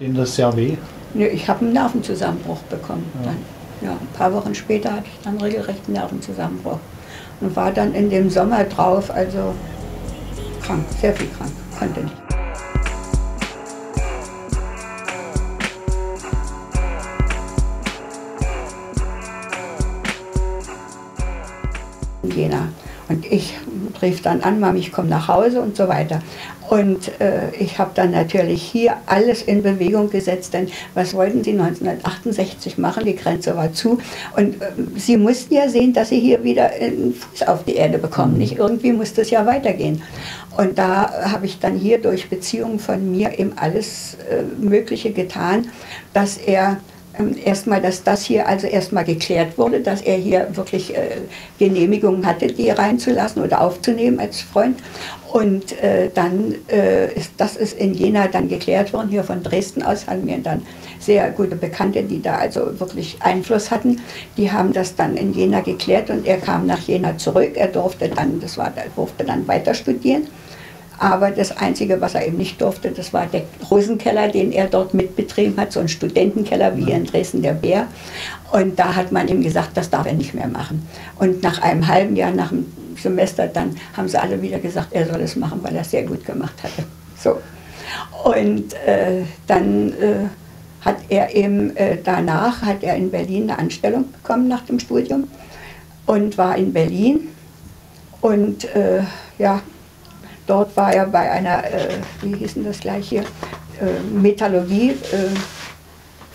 Ihnen das sehr weh? Nee, ich habe einen Nervenzusammenbruch bekommen. Ja. Dann. Ja, ein paar Wochen später hatte ich dann regelrecht einen Nervenzusammenbruch. Und war dann in dem Sommer drauf, also krank, sehr viel krank, konnte nicht. In Jena. Und ich rief dann an, Mami, ich komme nach Hause und so weiter. Und ich habe dann natürlich hier alles in Bewegung gesetzt, denn was wollten sie 1968 machen? Die Grenze war zu. Und sie mussten ja sehen, dass sie hier wieder einen Fuß auf die Erde bekommen. Nicht? Irgendwie musste es ja weitergehen. Und da habe ich dann hier durch Beziehungen von mir eben alles Mögliche getan, dass er erstmal, dass das hier also erstmal geklärt wurde, dass er hier wirklich Genehmigungen hatte, die reinzulassen oder aufzunehmen als Freund. Und dann das ist in Jena dann geklärt worden, hier von Dresden aus haben wir dann sehr gute Bekannte, die da also wirklich Einfluss hatten. Die haben das dann in Jena geklärt und er kam nach Jena zurück. Er durfte dann, durfte dann weiter studieren. Aber das Einzige, was er eben nicht durfte, das war der Rosenkeller, den er dort mitbetrieben hat, so ein Studentenkeller wie hier in Dresden der Bär. Und da hat man ihm gesagt, das darf er nicht mehr machen. Und nach einem halben Jahr, nach dem Semester, dann haben sie alle wieder gesagt, er soll es machen, weil er es sehr gut gemacht hatte. So. Und dann hat er eben danach, hat er in Berlin eine Anstellung bekommen nach dem Studium und war in Berlin. Und ja, dort war er bei einer, wie hieß denn das gleich hier, Metallurgie,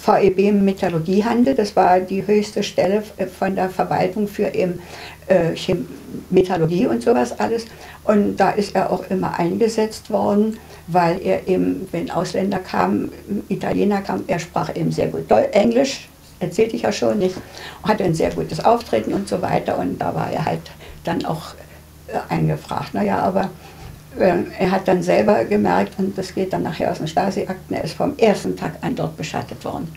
VEB Metallurgiehandel. Das war die höchste Stelle von der Verwaltung für eben Metallurgie und sowas alles. Und da ist er auch immer eingesetzt worden, weil er eben, wenn Ausländer kamen, Italiener kamen, er sprach eben sehr gut Englisch, erzählte ich ja schon nicht, hatte ein sehr gutes Auftreten und so weiter. Und da war er halt dann auch eingefragt. Naja, aber er hat dann selber gemerkt, und das geht dann nachher aus den Stasi-Akten, er ist vom ersten Tag an dort beschattet worden.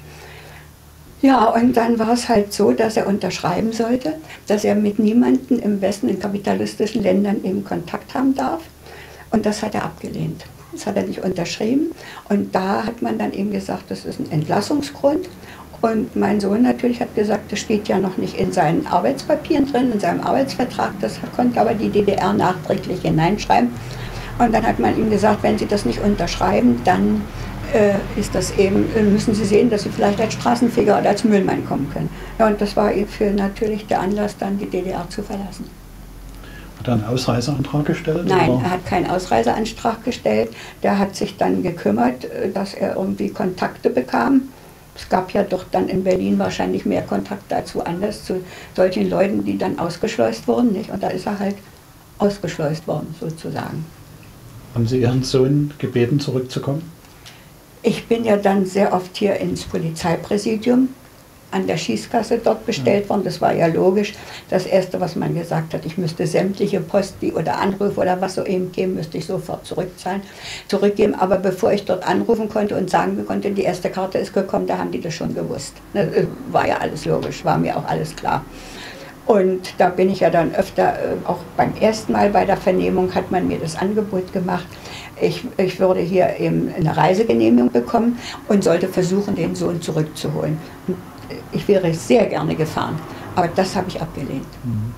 Ja, und dann war es halt so, dass er unterschreiben sollte, dass er mit niemandem im Westen, in kapitalistischen Ländern eben Kontakt haben darf. Und das hat er abgelehnt. Das hat er nicht unterschrieben. Und da hat man dann eben gesagt, das ist ein Entlassungsgrund. Und mein Sohn natürlich hat gesagt, das steht ja noch nicht in seinen Arbeitspapieren drin, in seinem Arbeitsvertrag. Das konnte aber die DDR nachträglich hineinschreiben. Und dann hat man ihm gesagt, wenn Sie das nicht unterschreiben, dann ist das eben, müssen Sie sehen, dass Sie vielleicht als Straßenfeger oder als Müllmann kommen können. Ja, und das war für natürlich der Anlass, dann die DDR zu verlassen. Hat er einen Ausreiseantrag gestellt? Nein, oder? er hat keinen Ausreiseantrag gestellt. Der hat sich dann gekümmert, dass er irgendwie Kontakte bekam. Es gab ja doch dann in Berlin wahrscheinlich mehr Kontakte als woanders zu solchen Leuten, die dann ausgeschleust wurden. Nicht? Und da ist er halt ausgeschleust worden, sozusagen. Haben Sie Ihren Sohn gebeten, zurückzukommen? Ich bin ja dann sehr oft hier ins Polizeipräsidium an der Schießkasse dort bestellt worden. Das war ja logisch. Das Erste, was man gesagt hat, ich müsste sämtliche Post oder Anrufe oder was so eben geben, müsste ich sofort zurückgeben. Aber bevor ich dort anrufen konnte und sagen konnte, die erste Karte ist gekommen, da haben die das schon gewusst. Das war ja alles logisch, war mir auch alles klar. Und da bin ich ja dann öfter, auch beim ersten Mal bei der Vernehmung hat man mir das Angebot gemacht. Ich würde hier eben eine Reisegenehmigung bekommen und sollte versuchen, den Sohn zurückzuholen. Und ich wäre sehr gerne gefahren, aber das habe ich abgelehnt. Mhm.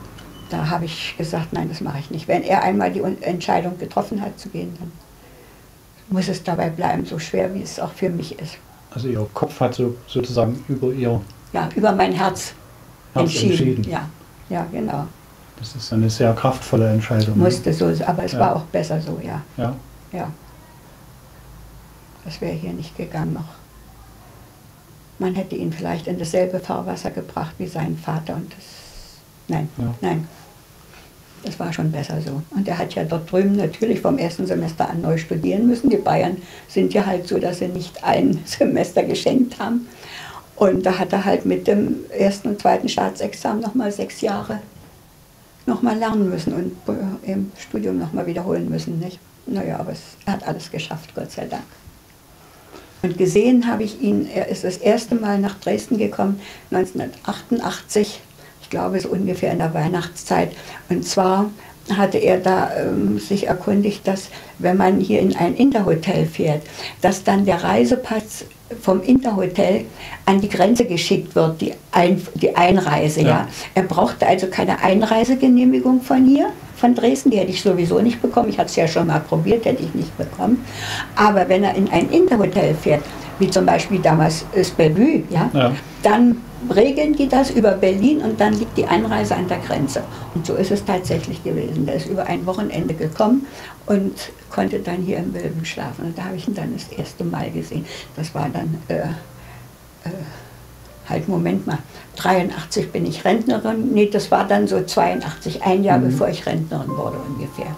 Da habe ich gesagt, nein, das mache ich nicht. Wenn er einmal die Entscheidung getroffen hat zu gehen, dann muss es dabei bleiben, so schwer wie es auch für mich ist. Also Ihr Kopf hat sozusagen über Ihr... Ja, über mein Herz entschieden. Ja, ja, genau. Das ist eine sehr kraftvolle Entscheidung. Musste so, aber es war auch besser so, ja. Ja. Ja. Das wäre hier nicht gegangen noch. Man hätte ihn vielleicht in dasselbe Fahrwasser gebracht wie sein Vater und das... Nein, ja. Nein. Das war schon besser so. Und er hat ja dort drüben natürlich vom ersten Semester an neu studieren müssen. Die Bayern sind ja halt so, dass sie nicht ein Semester geschenkt haben. Und da hat er halt mit dem ersten und zweiten Staatsexamen nochmal 6 Jahre nochmal lernen müssen und im Studium nochmal wiederholen müssen. Nicht? Naja, aber er hat alles geschafft, Gott sei Dank. Und gesehen habe ich ihn, er ist das erste Mal nach Dresden gekommen, 1988, ich glaube so ungefähr in der Weihnachtszeit. Und zwar hatte er da sich erkundigt, dass wenn man hier in ein Interhotel fährt, dass dann der Reisepass vom Interhotel an die Grenze geschickt wird, die Einreise. Ja. Er brauchte also keine Einreisegenehmigung von hier, von Dresden, die hätte ich sowieso nicht bekommen. Ich hatte es ja schon mal probiert, hätte ich nicht bekommen. Aber wenn er in ein Interhotel fährt, wie zum Beispiel damals das Bellevue, dann regeln die das über Berlin und dann liegt die Einreise an der Grenze. Und so ist es tatsächlich gewesen. Der ist über ein Wochenende gekommen und konnte dann hier im Bellevue schlafen. Und da habe ich ihn dann das erste Mal gesehen. Das war dann, Moment mal, 83 bin ich Rentnerin. Nee, das war dann so 82, ein Jahr bevor ich Rentnerin wurde ungefähr.